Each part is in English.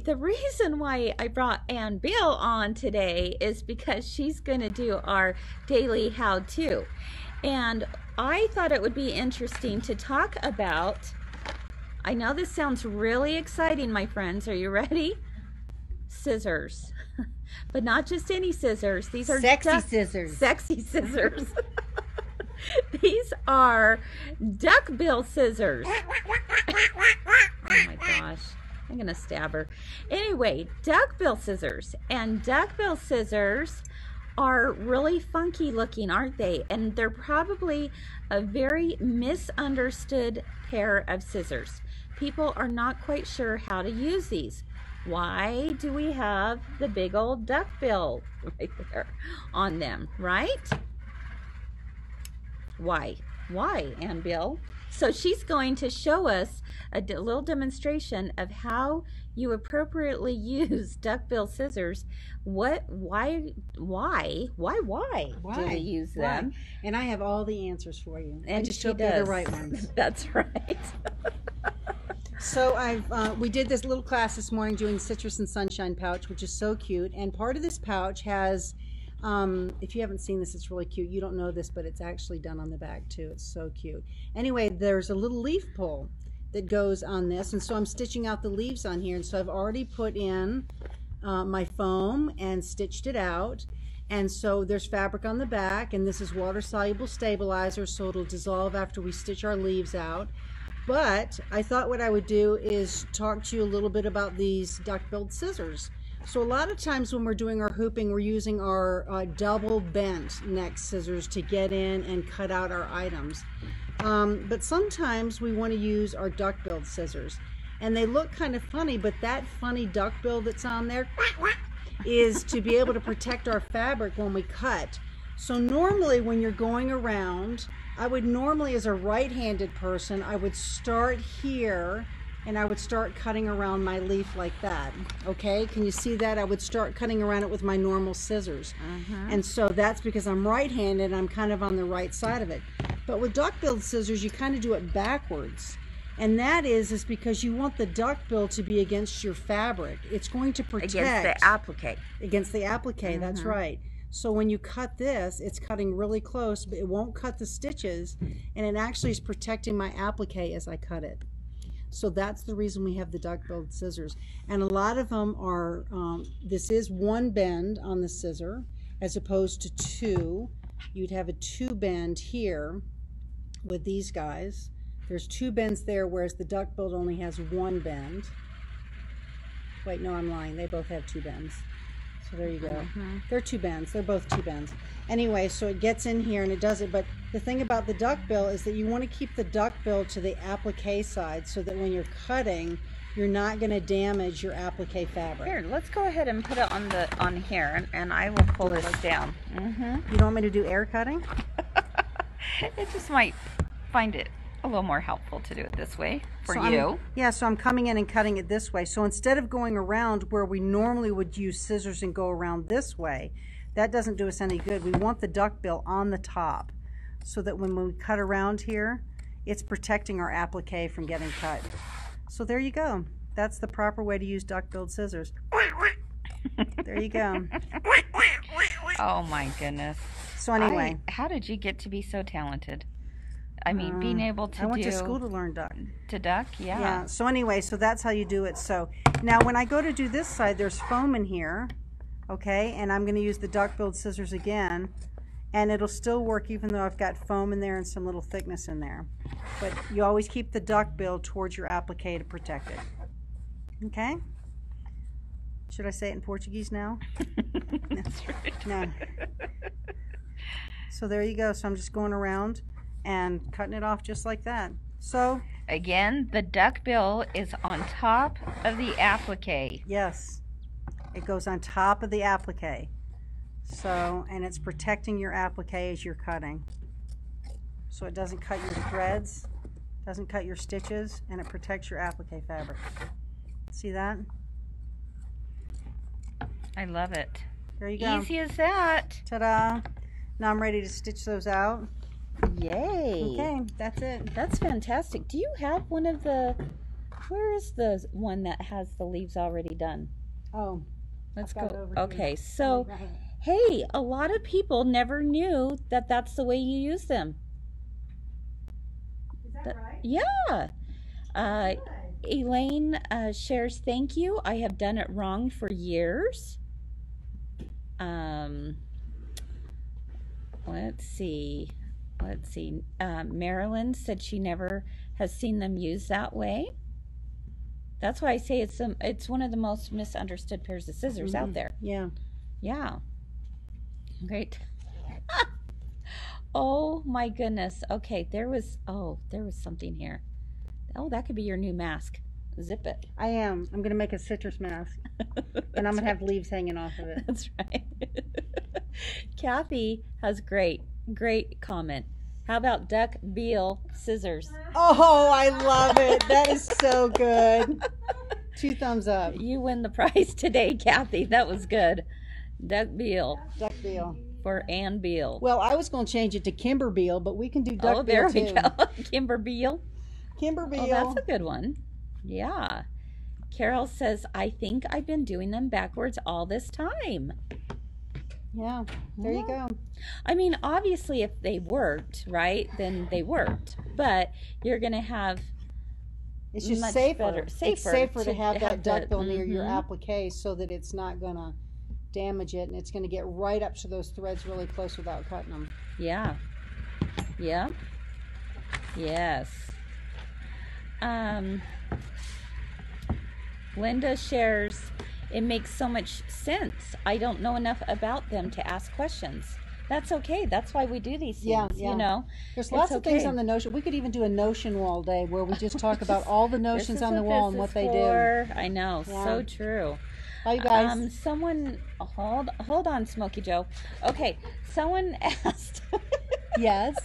The reason why I brought Anne Beale on today is because she's going to do our daily how-to. And I thought it would be interesting to talk about, I know this sounds really exciting, my friends. Are you ready? Scissors. But not just any scissors. These are sexy scissors. Sexy scissors. These are Duckbill scissors. Oh my gosh. I'm gonna stab her. Anyway, Duckbill scissors. And Duckbill scissors are really funky looking, aren't they? And they're probably a very misunderstood pair of scissors. People are not quite sure how to use these. Why do we have the big old duckbill right there on them, right? Why, Anne Beale? So she's going to show us a little demonstration of how you appropriately use duckbill scissors. Why do we use them? Why? And I have all the answers for you. And I just hope they're the right ones. That's right. So we did this little class this morning doing Citrus and Sunshine pouch, which is so cute. And part of this pouch has, if you haven't seen this, it's really cute. You don't know this, but it's actually done on the back too. It's so cute. Anyway, there's a little leaf pull that goes on this, and so I'm stitching out the leaves on here. And so I've already put in my foam and stitched it out. And so there's fabric on the back, and this is water-soluble stabilizer, so it'll dissolve after we stitch our leaves out. But I thought what I would do is talk to you a little bit about these duck-billed scissors. So a lot of times when we're doing our hooping, we're using our double bent neck scissors to get in and cut out our items. But sometimes we want to use our duck-billed scissors. And they look kind of funny, but that funny duck-bill that's on there is to be able to protect our fabric when we cut. So normally when you're going around, I would normally, as a right-handed person, I would start here and I would start cutting around my leaf like that. Okay, can you see that? I would start cutting around it with my normal scissors. And so that's because I'm right-handed and I'm kind of on the right side of it. But with duckbill scissors, you kind of do it backwards. And that is because you want the duckbill to be against your fabric. It's going to protect. Against the applique. Against the applique, that's right. So when you cut this, it's cutting really close, but it won't cut the stitches, and it actually is protecting my applique as I cut it. So that's the reason we have the duck-billed scissors. And a lot of them are, this is one bend on the scissor, as opposed to two. You'd have a two bend here with these guys. There's two bends there, whereas the duck-billed only has one bend. Wait, no, I'm lying. They both have two bends. So there you go. They're two bends. They're both two bends. Anyway, so it gets in here and it does it. But the thing about the duckbill is that you want to keep the duckbill to the applique side so that when you're cutting, you're not going to damage your applique fabric. Here, let's go ahead and put it on here, and I will pull this down. You don't want me to do air cutting? It just might find it a little more helpful to do it this way for you. So I'm coming in and cutting it this way. So instead of going around where we normally would use scissors and go around this way, that doesn't do us any good. We want the duckbill on the top so that when we cut around here, it's protecting our applique from getting cut. So there you go. That's the proper way to use duck-billed scissors. There you go. Oh my goodness. So anyway. How did you get to be so talented? I mean, being able to I went to school to learn duck. To duck, yeah. Yeah, so anyway, so that's how you do it. So now when I go to do this side, there's foam in here, okay? And I'm going to use the duck-billed scissors again, and it'll still work even though I've got foam in there and some little thickness in there. But you always keep the duckbill towards your applique to protect it. Okay? Should I say it in Portuguese now? That's right. No. So there you go. So I'm just going around and cutting it off just like that. So again, the duckbill is on top of the applique. Yes, it goes on top of the applique. So, and it's protecting your applique as you're cutting. So it doesn't cut your threads, doesn't cut your stitches, and it protects your applique fabric. See that? I love it. There you go. Easy as that. Ta-da! Now I'm ready to stitch those out. Yay. Okay, that's it. That's fantastic. Do you have one of the Where is the one that has the leaves already done? Oh, Let's I've got go. it over here. Okay, so hey, a lot of people never knew that that's the way you use them. Is that right? Yeah. Elaine shares, thank you. I have done it wrong for years. Let's see. Marilyn said she never has seen them used that way. That's why I say it's one of the most misunderstood pairs of scissors out there. Yeah. Yeah. Great. Oh my goodness. Okay, there was something here. Oh, that could be your new mask. Zip it. I am. I'm going to make a citrus mask. And I'm going to have leaves hanging off of it. That's right. Kathy has great comment. How about Duckbill Scissors? Oh, I love it. That is so good. 2 thumbs up. You win the prize today, Kathy. That was good. Duckbill. Duckbill. For Anne Beale. Well, I was going to change it to Kimber Beale, but we can do Duckbill Oh, there we too. go. Kimber Beale. Kimber Beale. Oh, that's a good one. Yeah. Carol says, I think I've been doing them backwards all this time. Yeah, there you go. I mean, obviously, if they worked, right, then they worked. But you're going to have It's just much safer. better- It's safer to have that the- duckbill near your applique so that it's not going to damage it, and it's going to get right up to those threads really close without cutting them. Yeah. Yeah. Yes. Linda shares, it makes so much sense. I don't know enough about them to ask questions. That's okay. That's why we do these things, you know. There's lots of things on the Notion. We could even do a Notion wall day where we just talk about all the notions on the wall and what they do. I know. Yeah. So true. Bye, you guys. Someone, hold on, Smokey Joe. Okay, someone asked. Yes.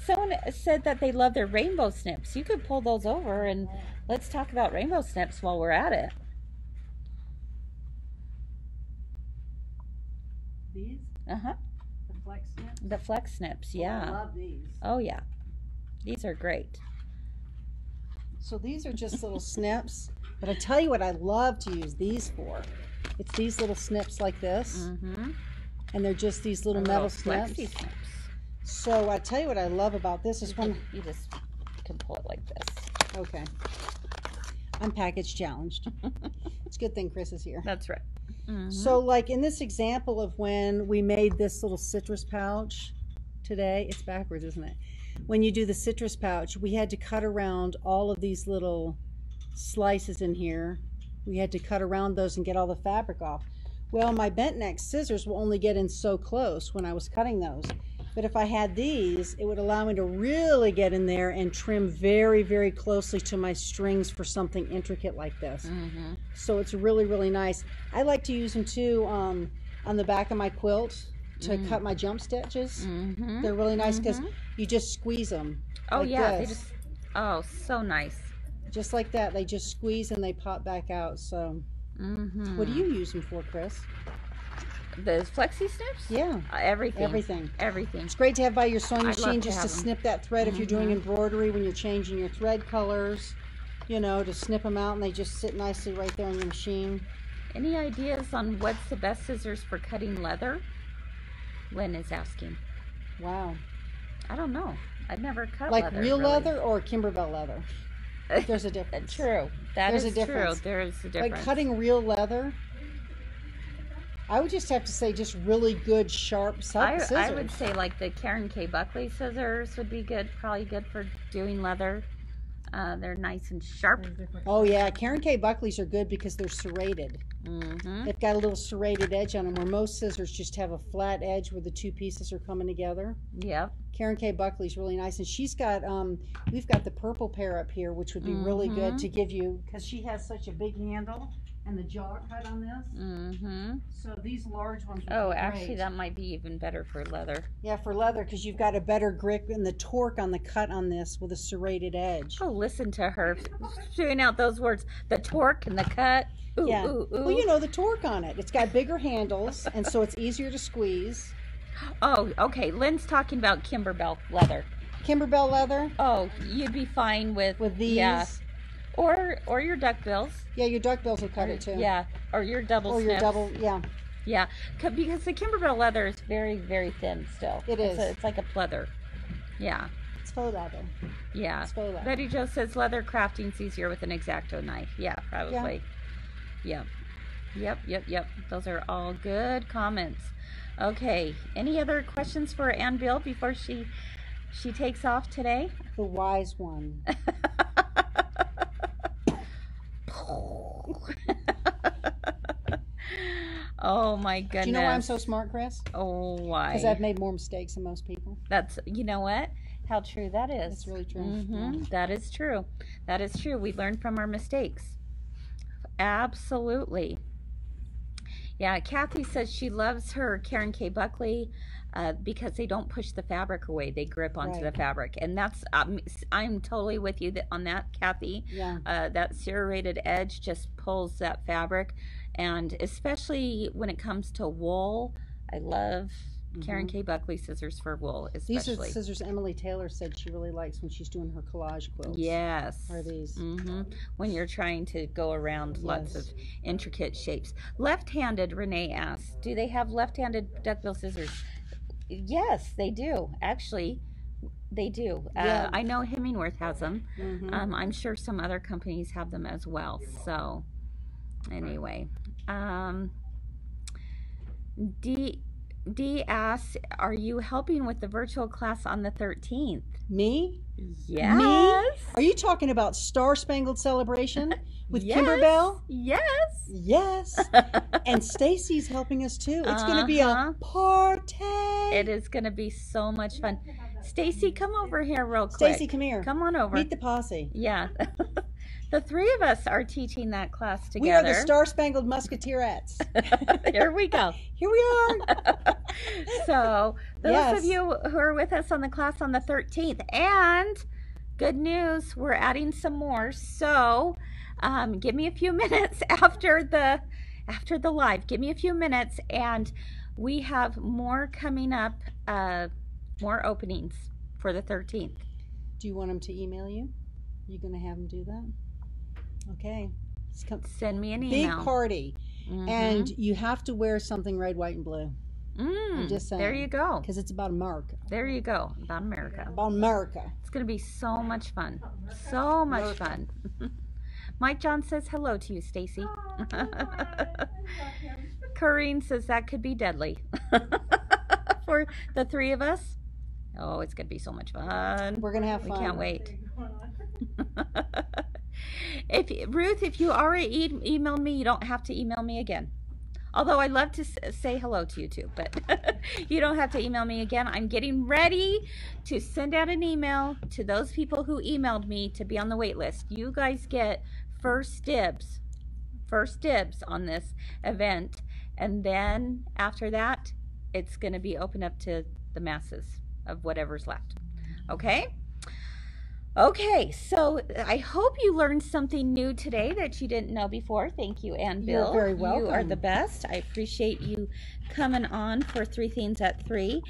Someone said that they love their rainbow snips. You could pull those over and let's talk about rainbow snips while we're at it. These? Uh-huh. The flex snips? The flex snips, yeah. I love these. Oh, yeah. These are great. So these are just little snips. But I tell you what I love to use these for. It's these little snips like this. Mm-hmm. And they're just these little metal snips. Flexi snips. So I tell you what I love about this is when... You just can pull it like this. Okay. I'm package challenged. It's a good thing Kris is here. That's right. Mm-hmm. So like in this example of when we made this little citrus pouch today, it's backwards, isn't it? When you do the citrus pouch, we had to cut around all of these little slices in here. We had to cut around those and get all the fabric off. Well, my bent neck scissors will only get in so close when I was cutting those. But if I had these, it would allow me to really get in there and trim very, very closely to my strings for something intricate like this. Mm-hmm. So it's really, really nice. I like to use them too on the back of my quilt to cut my jump stitches. Mm-hmm. They're really nice because you just squeeze them. Oh, like yeah. this. They just, oh, so nice. Just like that. They just squeeze and they pop back out. So what do you use them for, Kris? The flexi snips? Yeah. Everything. Everything. It's great to have by your sewing I'd love machine to just to have 'em. snip that thread if you're doing embroidery when you're changing your thread colors, you know, to snip them out and they just sit nicely right there on your machine. Any ideas on what's the best scissors for cutting leather? Lynn is asking. Wow. I don't know. I've never cut Like leather. real really. leather or Kimberbell leather? There's a difference. True. There's a is difference. true. There is a difference. Like cutting real leather, I would just have to say just really good, sharp scissors. I would say like the Karen K. Buckley scissors would be good. Probably good for doing leather. They're nice and sharp. Oh yeah, Karen K. Buckley's are good because they're serrated. Mm-hmm. They've got a little serrated edge on them where most scissors just have a flat edge where the two pieces are coming together. Yep. Karen K. Buckley's really nice, and she's got we've got the purple pair up here, which would be really good to give you because she has such a big handle and the jaw cut on this. Mm-hmm. So these large ones. Would Oh, be actually, great. that might be even better for leather. Yeah, for leather because you've got a better grip and the torque on the cut on this with a serrated edge. Oh, listen to her chewing out those words. The torque and the cut. Ooh, Yeah. ooh, ooh. Well, you know the torque on it. It's got bigger handles, and so it's easier to squeeze. Oh, okay. Lynn's talking about Kimberbell leather. Kimberbell leather Oh, you'd be fine with with these. Yeah. Or your duckbills. Yeah, your duckbills will cut it too. Yeah, or your double Or your snips. double, yeah. Yeah, because the Kimberbell leather is very, very thin still. It is. It's like a pleather. Yeah. It's faux leather. Yeah. It's faux leather. Betty Jo says leather crafting's easier with an X-Acto knife. Yeah, probably. Yeah. Yep. Those are all good comments. Okay. Any other questions for Anne Beale before she takes off today? The wise one. Oh my goodness. Do you know why I'm so smart, Kris? Oh, why? Because I've made more mistakes than most people. That's, you know what? How true that is. It's really true. Yeah. That is true. That is true. We learn from our mistakes. Absolutely. Yeah, Kathy says she loves her Karen K. Buckley because they don't push the fabric away. They grip onto the fabric. And that's, I'm totally with you on that, Kathy. Yeah. That serrated edge just pulls that fabric. And especially when it comes to wool, I love Karen K. Buckley scissors for wool, especially. These are the scissors Emily Taylor said she really likes when she's doing her collage quilts. Yes. Are these? When you're trying to go around lots of intricate shapes. Left-handed, Renee asks, do they have left-handed duckbill scissors? Yes, they do. Actually, they do. I know Hemingworth has them. I'm sure some other companies have them as well. So, anyway. D asks, are you helping with the virtual class on the 13th? Me? Yes. Me? Are you talking about Star Spangled Celebration with Kimberbell? Yes. Yes. And Stacy's helping us too. It's going to be a party. It is going to be so much fun. Stacy, come over here real quick. Stacy, come here. Come on over. Meet the posse. Yeah. The three of us are teaching that class together. We are the Star Spangled Musketeerettes. Here we go. Here we are. So, those of you who are with us on the class on the 13th, and good news, we're adding some more. So, give me a few minutes after the live. Give me a few minutes, and we have more coming up, more openings for the 13th. Do you want them to email you? You going to have them do that? Okay. Send me an email. Big party. And you have to wear something red, white, and blue. I'm just saying. There you go. Because it's about America. There you go. About America. About America. It's going to be so much fun. So much fun. Mike John says hello to you, Stacy. Corrine says that could be deadly. For the three of us. Oh, it's going to be so much fun. We're going to have fun. We can't wait. Ruth, if you already emailed me, you don't have to email me again. Although I'd love to say hello to you too, but you don't have to email me again. I'm getting ready to send out an email to those people who emailed me to be on the wait list. You guys get first dibs on this event, and then after that, it's going to be open up to the masses of whatever's left. Okay? Okay, so I hope you learned something new today that you didn't know before. Thank you, Anne Beale. You're very welcome. You are the best. I appreciate you coming on for 3 Themes at 3.